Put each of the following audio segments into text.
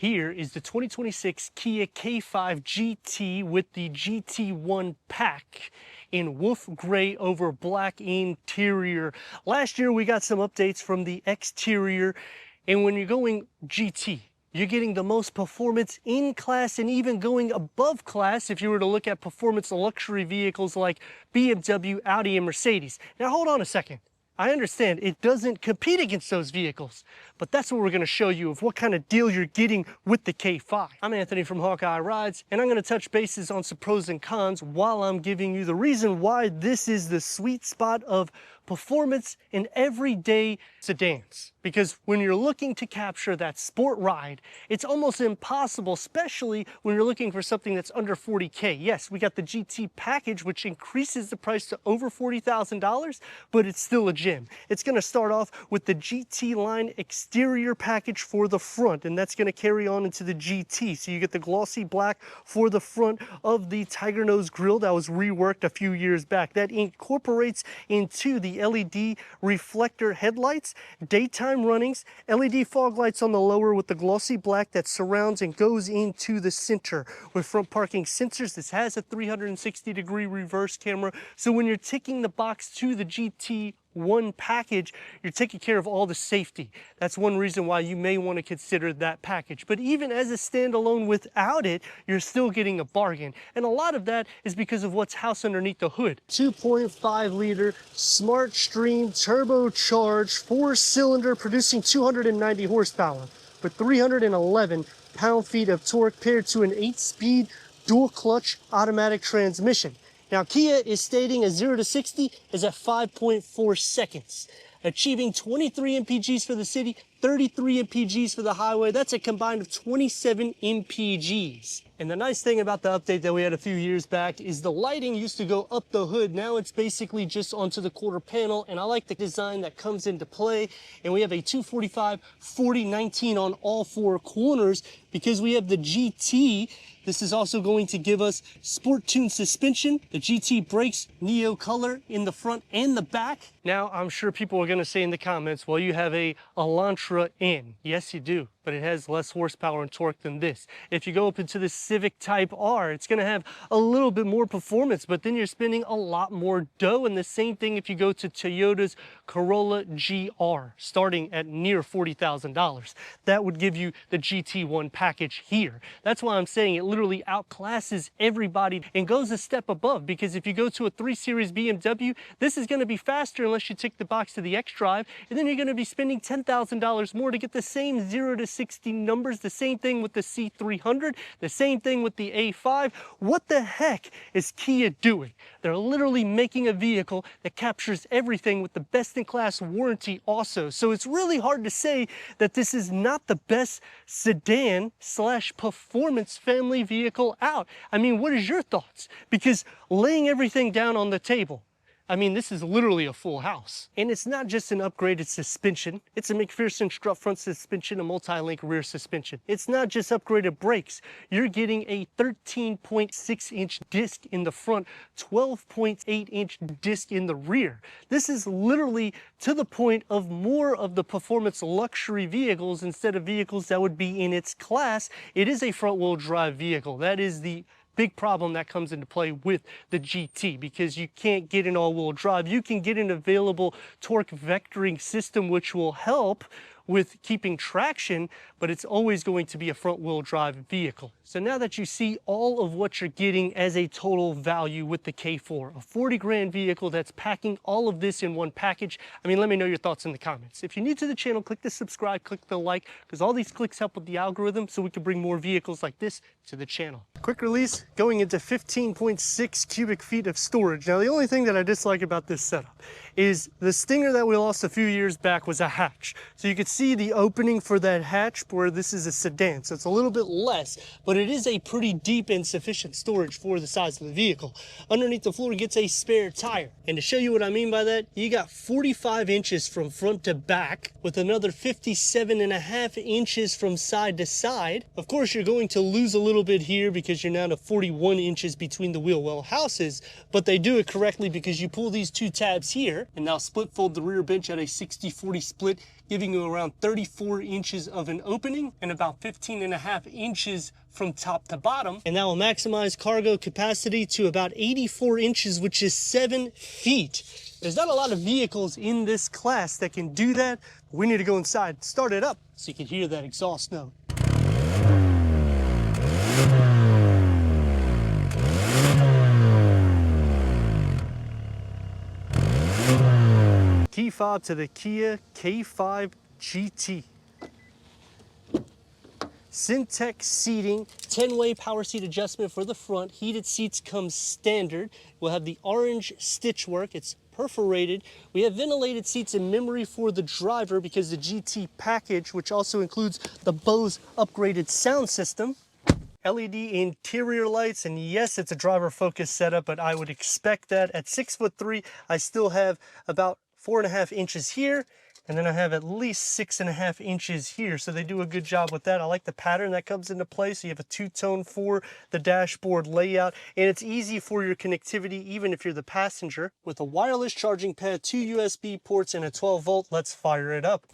Here is the 2026 Kia K5 GT with the GT1 pack in wolf gray over black interior. Last year we got some updates from the exterior, and when you're going GT, you're getting the most performance in class and even going above class if you were to look at performance luxury vehicles like BMW, Audi, and Mercedes. Now hold on a second. I understand it doesn't compete against those vehicles, but that's what we're going to show you of what kind of deal you're getting with the K5. I'm Anthony from Hawkeye Rides, and I'm going to touch bases on some pros and cons while I'm giving you the reason why this is the sweet spot of performance in everyday sedans. Because when you're looking to capture that sport ride, it's almost impossible, especially when you're looking for something that's under 40K. Yes, we got the GT package, which increases the price to over $40,000, but it's still a gem. It's going to start off with the GT line exterior package for the front, and that's going to carry on into the GT. So you get the glossy black for the front of the Tiger Nose grille that was reworked a few years back. That incorporates into the LED reflector headlights, daytime runnings, LED fog lights on the lower with the glossy black that surrounds and goes into the center. With front parking sensors, this has a 360-degree reverse camera, so when you're ticking the box to the GT1 package, you're taking care of all the safety. That's one reason why you may want to consider that package. But even as a standalone without it, you're still getting a bargain. And a lot of that is because of what's housed underneath the hood. 2.5 liter Smart Stream turbocharged 4-cylinder producing 290 horsepower with 311 pound-feet of torque paired to an 8-speed dual clutch automatic transmission. Now, Kia is stating a 0 to 60 is at 5.4 seconds, achieving 23 mpgs for the city, 33 mpgs for the highway. That's a combined of 27 mpgs. And the nice thing about the update that we had a few years back is the lighting used to go up the hood. Now it's basically just onto the quarter panel, and I like the design that comes into play. And we have a 245, 40, 19 on all four corners because we have the GT. This is also going to give us sport tune suspension. The GT brakes Neo color in the front and the back. Now, I'm sure people are going to say in the comments, well, you have a Elantra N. Yes, you do, but it has less horsepower and torque than this. If you go up into the Civic Type R, it's going to have a little bit more performance, but then you're spending a lot more dough. And the same thing if you go to Toyota's Corolla GR, starting at near $40,000. That would give you the GT1 package here. That's why I'm saying it literally outclasses everybody and goes a step above, because if you go to a 3 Series BMW, this is going to be faster unless you tick the box to the X-Drive, and then you're going to be spending $10,000 more to get the same 0 to 60 numbers. The same thing with the C300, the same thing with the A5. What the heck is Kia doing? They're literally making a vehicle that captures everything with the best-in-class warranty also. So it's really hard to say that this is not the best sedan slash performance family vehicle out. I mean, what is your thoughts? Because laying everything down on the table, I mean, this is literally a full house. And it's not just an upgraded suspension. It's a McPherson strut front suspension, a multi-link rear suspension. It's not just upgraded brakes. You're getting a 13.6-inch disc in the front, 12.8-inch disc in the rear. This is literally to the point of more of the performance luxury vehicles instead of vehicles that would be in its class. It is a front-wheel drive vehicle. That is the big problem that comes into play with the GT, because you can't get an all-wheel drive. You can get an available torque vectoring system, which will help with keeping traction, but it's always going to be a front-wheel drive vehicle. So now that you see all of what you're getting as a total value with the K4, a 40 grand vehicle that's packing all of this in one package, I mean, let me know your thoughts in the comments. If you're new to the channel, click the subscribe, click the like, because all these clicks help with the algorithm so we can bring more vehicles like this to the channel. Quick release, going into 15.6 cubic feet of storage. Now, the only thing that I dislike about this setup is the Stinger that we lost a few years back was a hatch. So you could see the opening for that hatch where this is a sedan. So it's a little bit less, but it is a pretty deep and sufficient storage for the size of the vehicle. Underneath the floor gets a spare tire. And to show you what I mean by that, you got 45 inches from front to back with another 57.5 inches from side to side. Of course, you're going to lose a little bit here because you're now to 41 inches between the wheel well houses, but they do it correctly because you pull these two tabs here and now split fold the rear bench at a 60-40 split, giving you around 34 inches of an opening and about 15.5 inches from top to bottom. And that will maximize cargo capacity to about 84 inches, which is 7 feet. There's not a lot of vehicles in this class that can do that. We need to go inside, start it up, so you can hear that exhaust note. Key fob to the Kia K5 GT. Syntec seating, 10-way power seat adjustment for the front. Heated seats come standard. We'll have the orange stitchwork. It's perforated. We have ventilated seats in memory for the driver because the GT package, which also includes the Bose upgraded sound system. LED interior lights, and yes, it's a driver focused setup, but I would expect that. At 6'3", I still have about 4.5 inches here, and then I have at least 6.5 inches here, so they do a good job with that. I like the pattern that comes into play, so you have a two-tone for the dashboard layout, and it's easy for your connectivity even if you're the passenger. With a wireless charging pad, 2 USB ports, and a 12-volt, let's fire it up.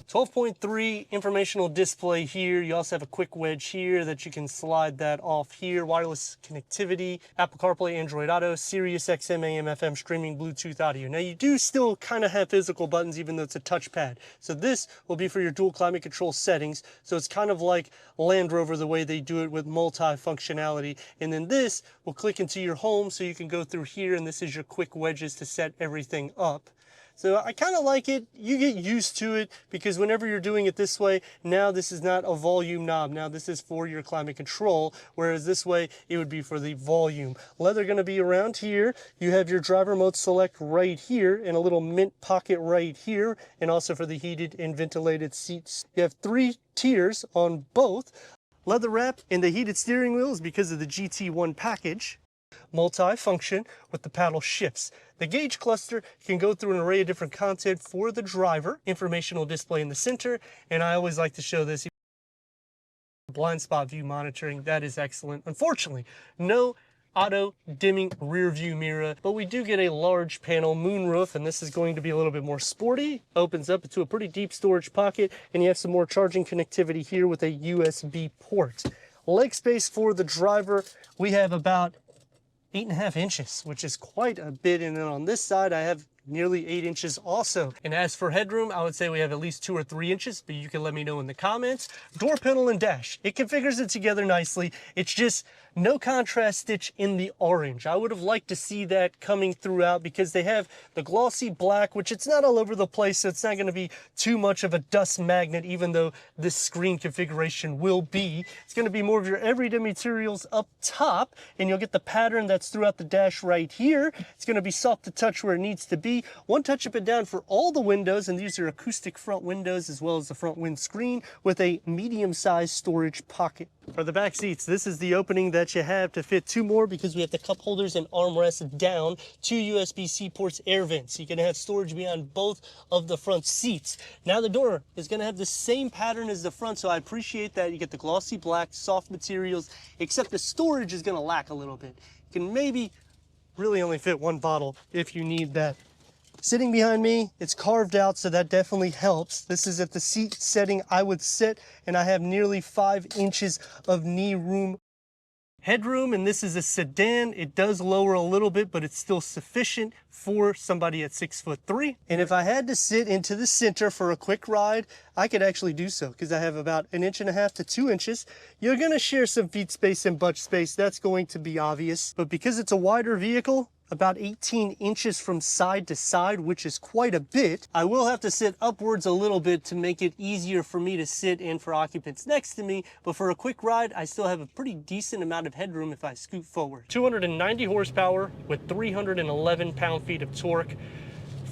12.3 informational display here. You also have a quick wedge here that you can slide that off here. Wireless connectivity, Apple CarPlay, Android Auto, Sirius XM, AM, FM, streaming, Bluetooth audio. Now you do still kind of have physical buttons even though it's a touchpad. So this will be for your dual climate control settings. So it's kind of like Land Rover the way they do it with multi-functionality. And then this will click into your home so you can go through here, and this is your quick wedges to set everything up. So I kind of like it. You get used to it because whenever you're doing it this way, now this is not a volume knob. Now this is for your climate control, whereas this way it would be for the volume. Leather going to be around here. You have your driver mode select right here and a little mint pocket right here, and also for the heated and ventilated seats. You have 3 tiers on both. Leather wrap and the heated steering wheels because of the GT1 package. Multi-function with the paddle shifts. The gauge cluster can go through an array of different content for the driver. Informational display in the center, and I always like to show this. Blind spot view monitoring, that is excellent. Unfortunately, no auto dimming rear view mirror, but we do get a large panel moonroof, and this is going to be a little bit more sporty. Opens up into a pretty deep storage pocket, and you have some more charging connectivity here with a USB port. Leg space for the driver, we have about 8.5 inches, which is quite a bit. And then on this side, I have nearly 8 inches also. And as for headroom, I would say we have at least 2 or 3 inches, but you can let me know in the comments. Door panel and dash, it configures it together nicely. It's just no contrast stitch in the orange. I would have liked to see that coming throughout because they have the glossy black, which it's not all over the place, so it's not going to be too much of a dust magnet, even though this screen configuration will be. It's going to be more of your everyday materials up top, and you'll get the pattern that's throughout the dash right here. It's going to be soft to touch where it needs to be. One touch up and down for all the windows, and these are acoustic front windows as well as the front windscreen with a medium-sized storage pocket. For the back seats, this is the opening that you have to fit 2 more because we have the cup holders and armrests down, 2 USB-C ports, air vents. You can have storage beyond both of the front seats. Now the door is going to have the same pattern as the front, so I appreciate that. You get the glossy black, soft materials, except the storage is going to lack a little bit. You can maybe really only fit 1 bottle if you need that. Sitting behind me, it's carved out, so that definitely helps. This is at the seat setting I would sit, and I have nearly 5 inches of knee room. Headroom, and this is a sedan. It does lower a little bit, but it's still sufficient for somebody at 6'3". And if I had to sit into the center for a quick ride, I could actually do so because I have about 1.5 inches to 2 inches. You're gonna share some feet space and butt space. That's going to be obvious. But because it's a wider vehicle, about 18 inches from side to side, which is quite a bit, I will have to sit upwards a little bit to make it easier for me to sit and for occupants next to me. But for a quick ride, I still have a pretty decent amount of headroom if I scoot forward. 290 horsepower with 311 pound-feet of torque.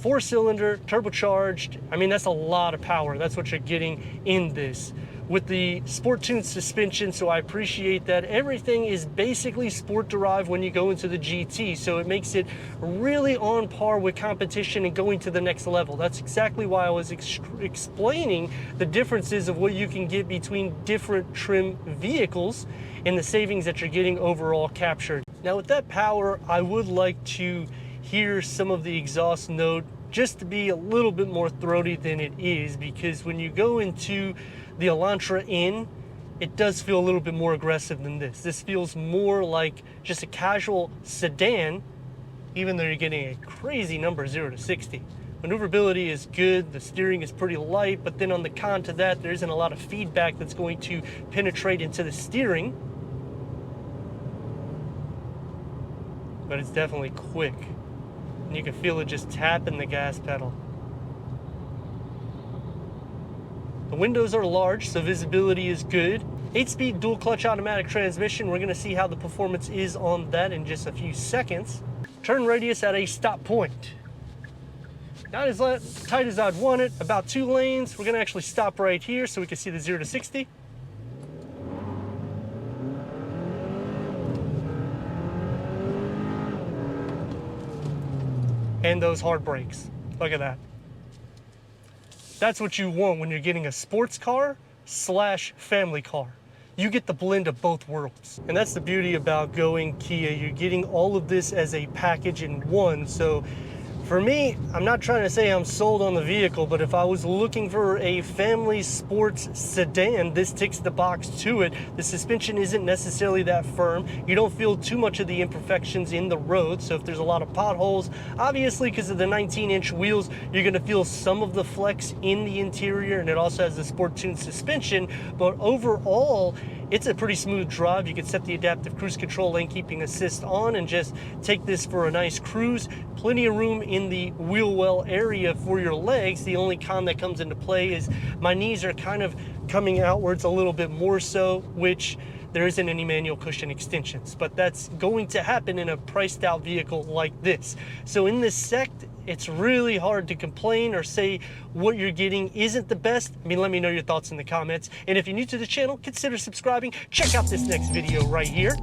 4-cylinder, turbocharged. I mean, that's a lot of power. That's what you're getting in this. With the sport-tuned suspension, so I appreciate that. Everything is basically sport-derived when you go into the GT, so it makes it really on par with competition and going to the next level. That's exactly why I was explaining the differences of what you can get between different trim vehicles and the savings that you're getting overall captured. Now with that power, I would like to hear some of the exhaust note just to be a little bit more throaty than it is, because when you go into the Elantra N, it does feel a little bit more aggressive than this. This feels more like just a casual sedan, even though you're getting a crazy number 0 to 60. Maneuverability is good, the steering is pretty light, but then on the con to that, there isn't a lot of feedback that's going to penetrate into the steering. But it's definitely quick. And you can feel it just tapping the gas pedal. The windows are large, so visibility is good. 8-speed dual clutch automatic transmission. We're gonna see how the performance is on that in just a few seconds. Turn radius at a stop point. Not as tight as I'd want it, about 2 lanes. We're gonna actually stop right here so we can see the 0 to 60. And those hard brakes. Look at that. That's what you want when you're getting a sports car / family car. You get the blend of both worlds. And that's the beauty about going Kia. You're getting all of this as a package in one. So for me, I'm not trying to say I'm sold on the vehicle, but if I was looking for a family sports sedan, this ticks the box to it. The suspension isn't necessarily that firm. You don't feel too much of the imperfections in the road. So if there's a lot of potholes, obviously because of the 19-inch wheels, you're gonna feel some of the flex in the interior, and it also has the sport tuned suspension. But overall, it's a pretty smooth drive. You can set the adaptive cruise control lane keeping assist on and just take this for a nice cruise. Plenty of room in the wheel well area for your legs. The only con that comes into play is my knees are kind of coming outwards a little bit more so, which there isn't any manual cushion extensions, but that's going to happen in a priced out vehicle like this. So in this sect, it's really hard to complain or say what you're getting isn't the best. I mean, let me know your thoughts in the comments. And if you're new to the channel, consider subscribing. Check out this next video right here.